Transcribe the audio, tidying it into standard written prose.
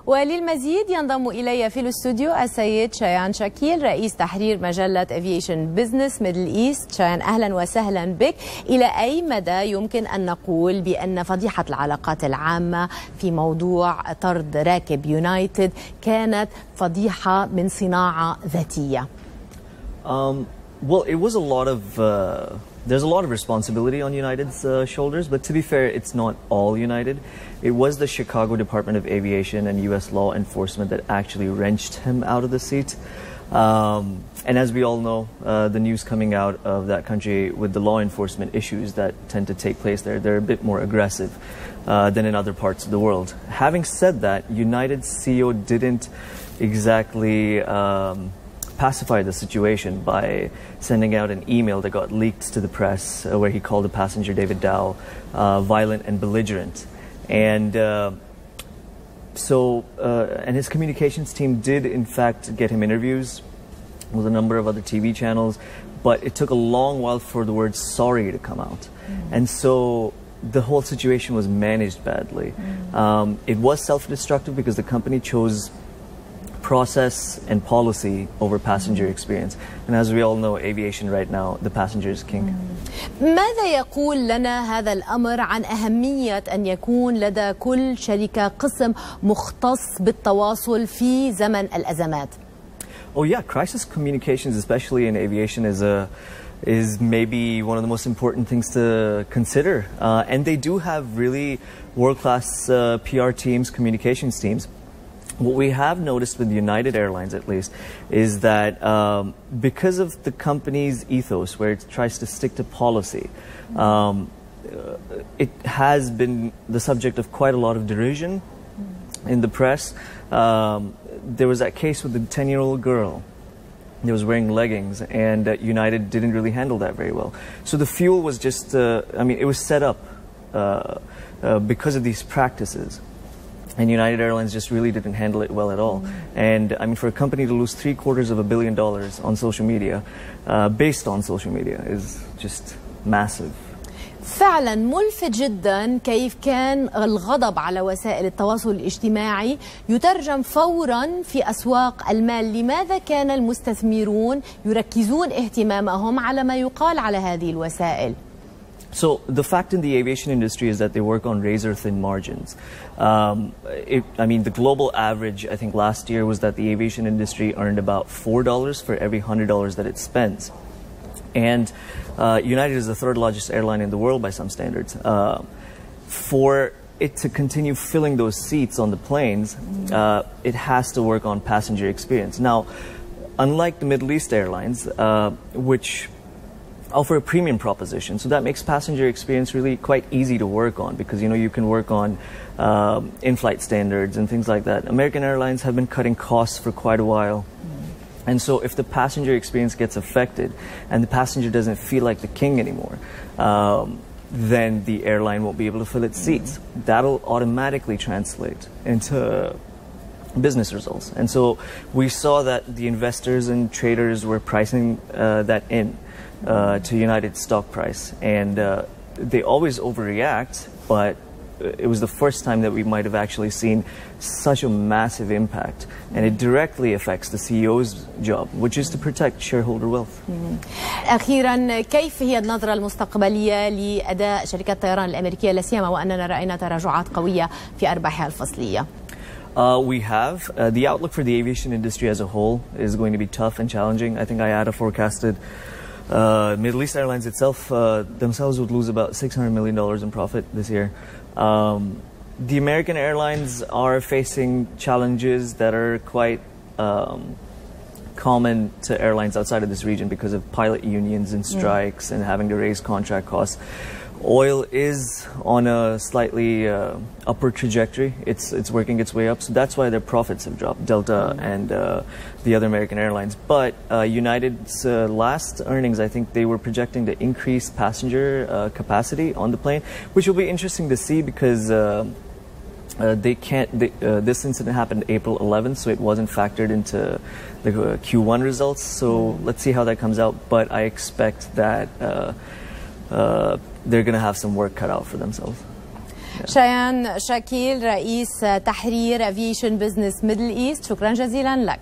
وللمزيد ينضم إلي في الاستوديو السيد شيان شكيل رئيس تحرير مجلة Aviation Business Middle East. شيان أهلا وسهلا بك. إلى أي مدى يمكن أن نقول بأن فضيحة العلاقات العامة في موضوع طرد راكب يونايتد كانت فضيحة من صناعة ذاتية؟ Well, it was a lot of, there's a lot of responsibility on United's shoulders, but to be fair, it's not all United. It was the Chicago Department of Aviation and U.S. law enforcement that actually wrenched him out of the seat. And as we all know, the news coming out of that country with the law enforcement issues that tend to take place there, they're a bit more aggressive than in other parts of the world. Having said that, United's CEO didn't exactly pacify the situation by sending out an email that got leaked to the press where he called the passenger David Dow violent and belligerent. And and his communications team did in fact get him interviews with a number of other TV channels, but it took a long while for the word sorry to come out. And so the whole situation was managed badly. It was self-destructive because the company chose process and policy over passenger experience. And as we all know, aviation right now, the passenger is king. ماذا يقول لنا هذا الأمر عن أهمية أن يكون لدى كل شركة قسم مختص بالتواصل في زمن الأزمات؟ Oh yeah, crisis communications, especially in aviation, is maybe one of the most important things to consider. And they do have really world-class PR teams, communications teams. What we have noticed with United Airlines, at least, is that because of the company's ethos, where it tries to stick to policy, it has been the subject of quite a lot of derision in the press. There was that case with the 10-year-old girl that was wearing leggings, and United didn't really handle that very well. So the fuel was just, I mean, it was set up because of these practices. And United Airlines just really didn't handle it well at all. And I mean, for a company to lose $750 million on social media, based on social media, is just massive. فعلا ملفت جدا كيف كان الغضب على وسائل التواصل الاجتماعي يترجم فورا في أسواق المال. لماذا كان المستثمرون يركزون اهتمامهم على ما يقال على هذه الوسائل؟ So the fact in the aviation industry is that they work on razor-thin margins. I mean, the global average, I think last year, was that the aviation industry earned about $4 for every $100 that it spends. And United is the third largest airline in the world by some standards. For it to continue filling those seats on the planes, it has to work on passenger experience. Now, unlike the Middle East airlines, which offer a premium proposition, so that makes passenger experience really quite easy to work on, because you can work on in-flight standards and things like that. American Airlines have been cutting costs for quite a while, and so if the passenger experience gets affected and the passenger doesn't feel like the king anymore, then the airline won't be able to fill its seats. That'll automatically translate into business results. And so we saw that the investors and traders were pricing that in to United's stock price, and they always overreact, but it was the first time that we might have actually seen such a massive impact, and it directly affects the CEO's job, which is to protect shareholder wealth. أخيرا، كيف هي النظرة المستقبلية لأداء شركات الطيران الأمريكية لا سيما وأننا رأينا تراجعات قوية في أرباحها الفصلية؟ We have. The outlook for the aviation industry as a whole is going to be tough and challenging. I think IATA forecasted Middle East Airlines itself themselves would lose about $600 million in profit this year. The American airlines are facing challenges that are quite common to airlines outside of this region because of pilot unions and strikes and having to raise contract costs. Oil is on a slightly upward trajectory. It's working its way up, so that's why their profits have dropped, Delta and the other American airlines. But United's last earnings, I think they were projecting to increase passenger capacity on the plane, which will be interesting to see because they can't. This incident happened April 11th, so it wasn't factored into the Q1 results. So let's see how that comes out. But I expect that they're going to have some work cut out for themselves. شيان شكيل رئيس تحرير افيشن بزنس ميدل ايست، شكرا جزيلا لك.